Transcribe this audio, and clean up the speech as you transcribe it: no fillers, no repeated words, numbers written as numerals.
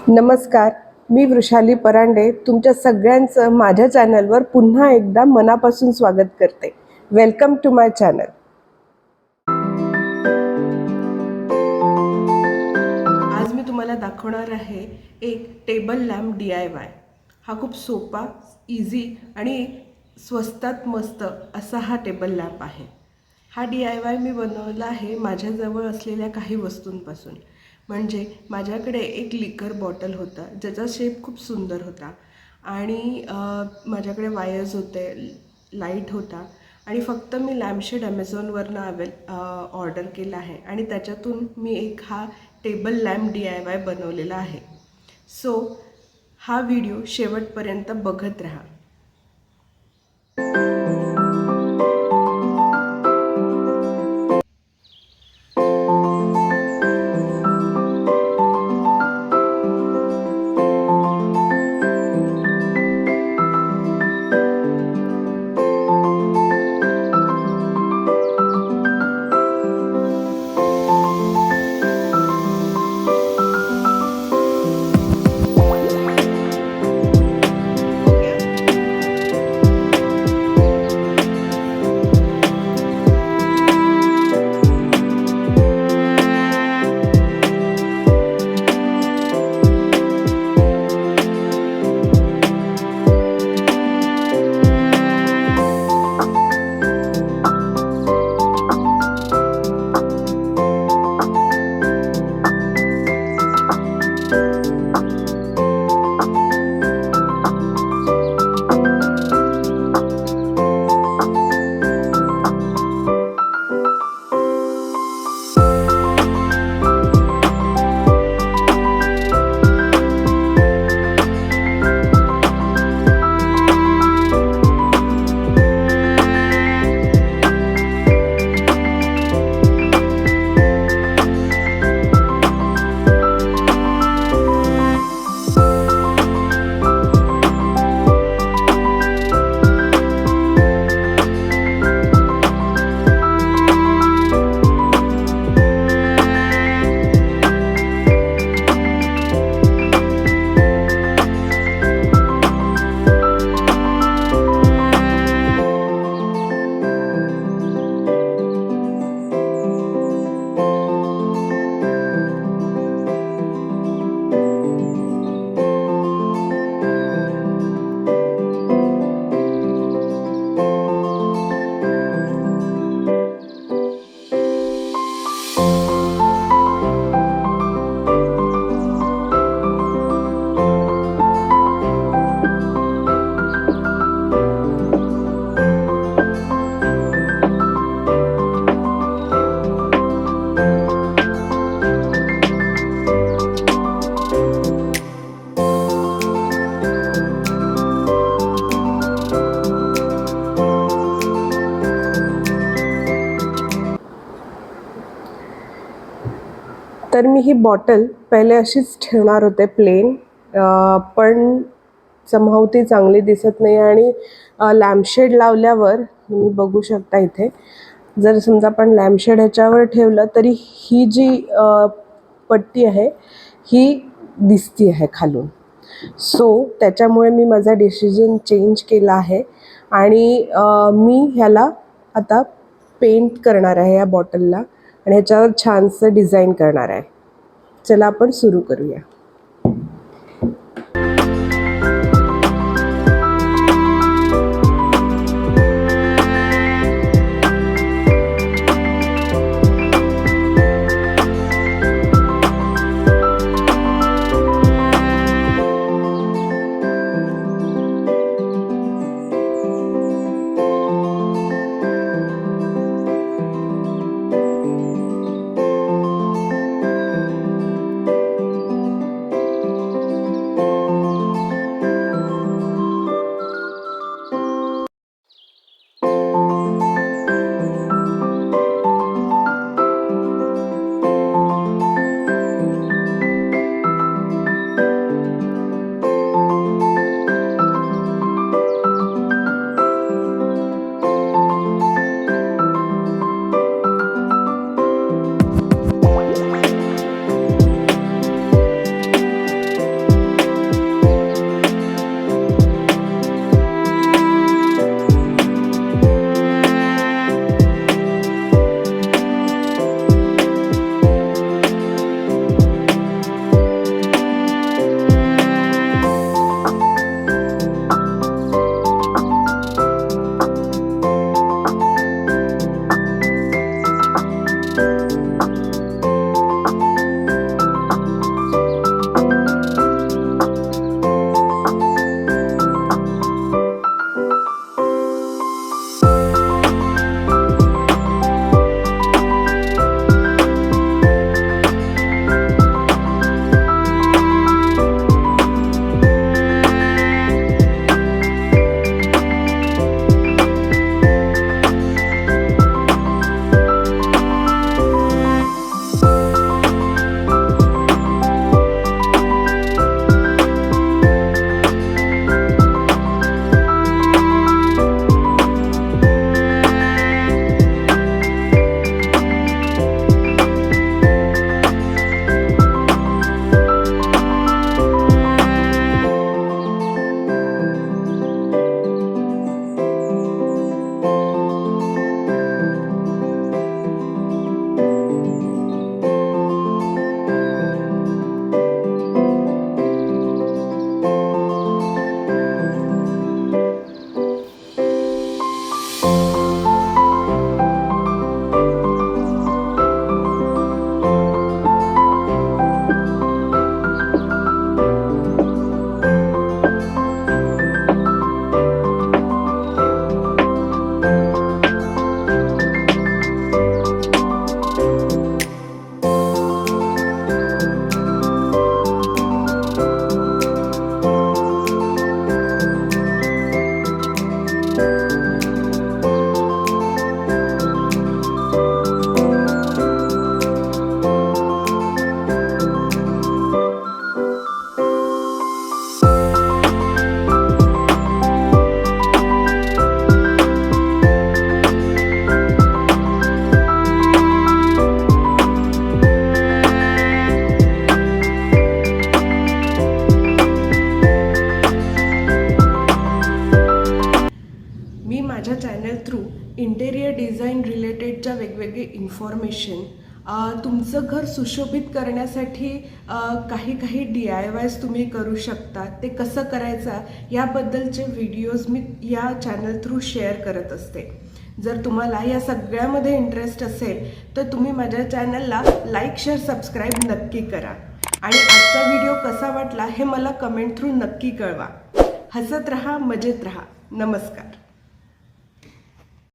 नमस्कार, मी वृषाली परांडे तुमच्या सगळ्यांचं माझ्या चॅनलवर पुन्हा एकदा मनापासून स्वागत करते. Welcome to my channel. आज मी तुम्हाला दाखवणार आहे एक टेबल लॅम्प DIY. हा खूप सोपा, इझी आणि स्वस्तात मस्त असा हा टेबल लॅम्प आहे. हा DIY मी बनवला आहे माझ्याजवळ असलेल्या काही वस्तूंपासून. म्हणजे माझ्याकडे एक लिकर बॉटल होता ज्याचा शेप खूप सुंदर होता आणि माझ्याकडे वायर्स होते, लाईट होता आणि फक्त मी लॅम्पशेड ॲमेझॉनवरनं ऑर्डर केला आहे आणि त्याच्यातून मी एक हा टेबल लॅम्प DIY बनवलेला आहे. सो हा व्हिडिओ शेवटपर्यंत बघत राहा. तर मी ही बॉटल पहिले अशीच ठेवणार होते प्लेन, पण समहाऊ ती चांगली दिसत नाही आणि लॅम्पशेड लावल्यावर तुम्ही बघू शकता इथे, जर समजा आपण लॅम्पशेड ह्याच्यावर ठेवलं तरी ही जी पट्टी आहे ही दिसती आहे खालून. सो त्याच्यामुळे मी माझा डिसिजन चेंज केला आहे आणि मी ह्याला आता पेंट करणार आहे या बॉटलला आणि ह्याच्यावर छानसं डिझाईन करणार आहे. चला आपण सुरू करूया. वेगवेगळे इन्फॉर्मेशन, तुमचं घर सुशोभित करण्यासाठी काही काही DIYs तुम्ही करू शकता, ते कसं करायचं याबद्दलचे व्हिडिओज मी या चॅनल थ्रू शेअर करत असते. जर तुम्हाला या सगळ्यामध्ये इंटरेस्ट असेल तर तुम्ही माझ्या चॅनलला लाईक, शेअर, सबस्क्राईब नक्की करा. आणि आजचा व्हिडिओ कसा वाटला हे मला कमेंट थ्रू नक्की कळवा. हसत रहा, मजेत रहा. नमस्कार.